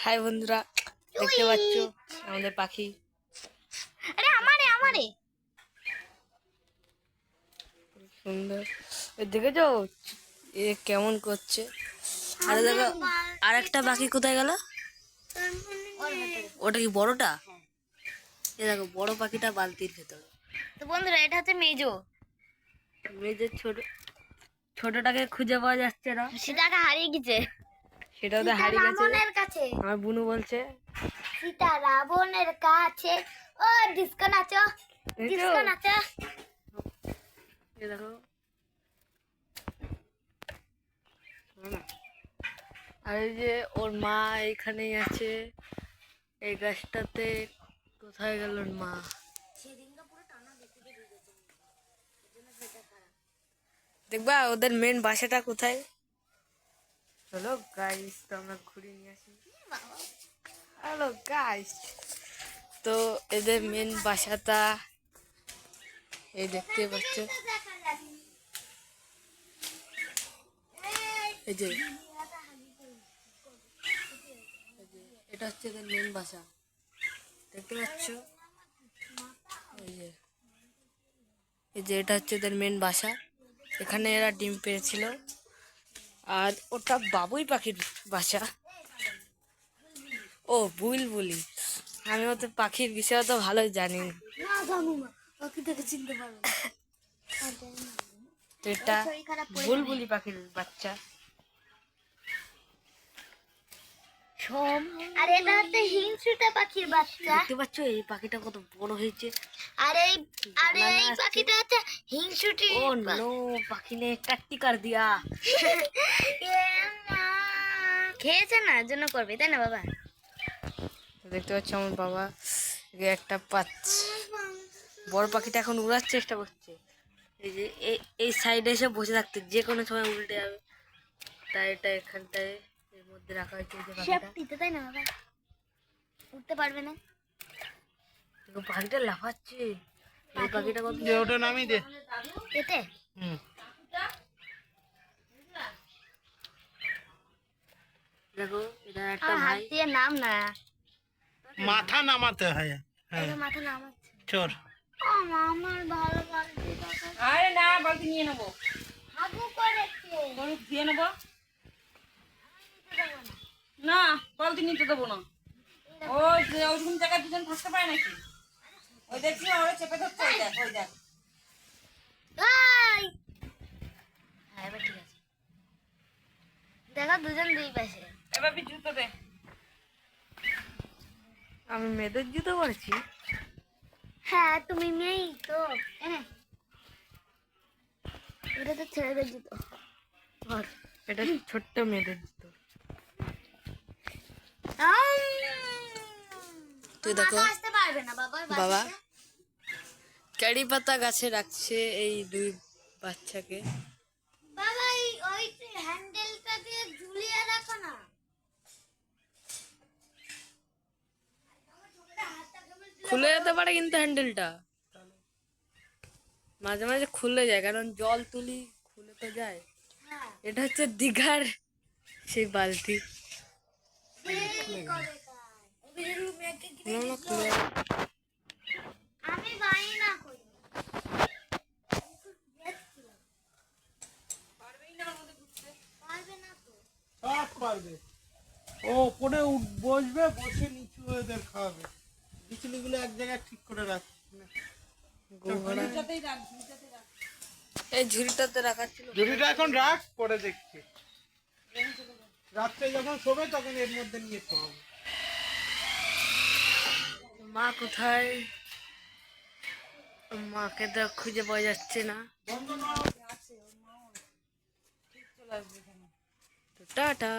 High বন্ধুরা, দেখতে পাচ্ছ আমাদের পাখি। আরে আমারে আমারে সুন্দর দেখেছো এ কেমন করছে। আরে দেখো আর একটা পাখি কোথায় গেল? ওটা কি বড়টা? এ দেখো বড় পাখিটা বালতির ভেতরে। তো বন্ধুরা, এটা হচ্ছে মেজো। মেয়েদের ছোটটাকে খুঁজে পাওয়া যাচ্ছে না, সীতাকে হারিয়ে গেছে। সেটা ওদের হারিয়ে গেছে। রাবণের কাছে, আমার বুনু বলছে সীতা রাবণের কাছে। ও ডিস্কো নাচো, ডিস্কো নাচো। এ দেখো আর এই যে ওর মা এখানেই আছে এই গাছটাতে। কোথায় গেল ওর মা? দেখবা ওদের মেন বাসাটা কোথায়। চলো গাইস, তো আমরা ঘুরে নিয়ে আসি। হ্যালো গাইস, তো এদের মেন বাসাটা এই দেখতে পাচ্ছ। এই যে এটা হচ্ছে এদের মেন বাসা, দেখতে পাচ্ছ। এই যে এটা হচ্ছে এদের মেন বাসা, এখানে এরা ডিম পেড়েছিল। আর ওটা বাবুই পাখির বাসা। ও বুলবুলি, আমি তো পাখির বিষয়ে তো ভালোই জানি না। তো এটা বুলবুলি পাখির বাচ্চা। আর এটা হচ্ছে হিংসুটে পাখির বাচ্চা। দেখতে পাচ্ছ এই পাখিটা কত বড় হয়েছে। আর এই পাখিটা হচ্ছে হিংসুটি। ও নো, পাখি নে টাট্টি কর দিয়া। খেয়েছে না, জন্য করবে, তাই না বাবা? দেখতে পাচ্ছ আমার বাবা একটা পাচ্ছে। বড় পাখিটা এখন উড়ার চেষ্টা করছে। এই যে এই সাইডে এসে বসে থাকতে, যে কোনো সময় উল্টে যাবে, তাই এটা এখানটায় এর মধ্যে রাখা হয়েছে। এই যে সেফটিতে, তাই না বাবা? উঠতে পারবে না। দেখো পাখিটা লাফাচ্ছে। এই পাখিটা কত ওটা নামিয়ে দে। এতে দেখো এটা একটা হাত ভাই। দিয়ে নাম না, মাথা নামাতে হয়। হ্যাঁ, এটা মাথা নামাচ্ছে। চোর। আমার ভালো বালতি দেখা। আরে না, বালতি নিয়ে নেবো, হাগু করেছে। গরু দিয়ে নেবো। না, বালতি নিতে দেবো না। ওই যে ওইরকম জায়গায় দুজন থাকতে পারে নাকি? ওই দেখছি ওরা চেপে ধরছে, ওই দেখ, ওই দেখ। এই! হ্যাঁ, এবার ঠিক আছে। দেখো দুজন দুই পাশে। এবার জুতো দে। আমি মেয়েদের জুতো পরেছি। হ্যাঁ, তুমি নেই তো। এটা তো ছেলেদের জুতো। আর এটা ছোট্ট মেয়েদের জুতো। তুই দেখো আসতে পারবে না বাবা। বাবা ক্যারি পাতা গাছে রাখছে এই দুই বাচ্চাকে। বাবা ওই হ্যান্ডেলটা দিয়ে ঝুলিয়ে রাখো না। খুলে যেতে পারে কিন্তু হ্যান্ডেলটা মাঝে মাঝে খুলে যায়, কারণ জল তুলি খুলে তো যায়। এটা হচ্ছে দীঘার সেই বালতি। আমি বাই না করি। পারবে না তো। সব পারবে। ও উপরে বসবে, বসে নিচু হয়ে ওদের খাওয়াবে। বিচুলিগুলো এক জায়গায় ঠিক করে রাখবে। নিচেতেই রাখ, নিচেতেই রাখ। এই ঝুড়িটাতে রাখার ছিল। ঝুড়িটা এখন রাখ, পরে দেখছি। রাত্রে যখন শোবে তখন এর মধ্যে নিয়ে শোয়াবো। মা কোথায়? মাকে তো খুঁজে পাওয়া যাচ্ছে না। তো টাটা।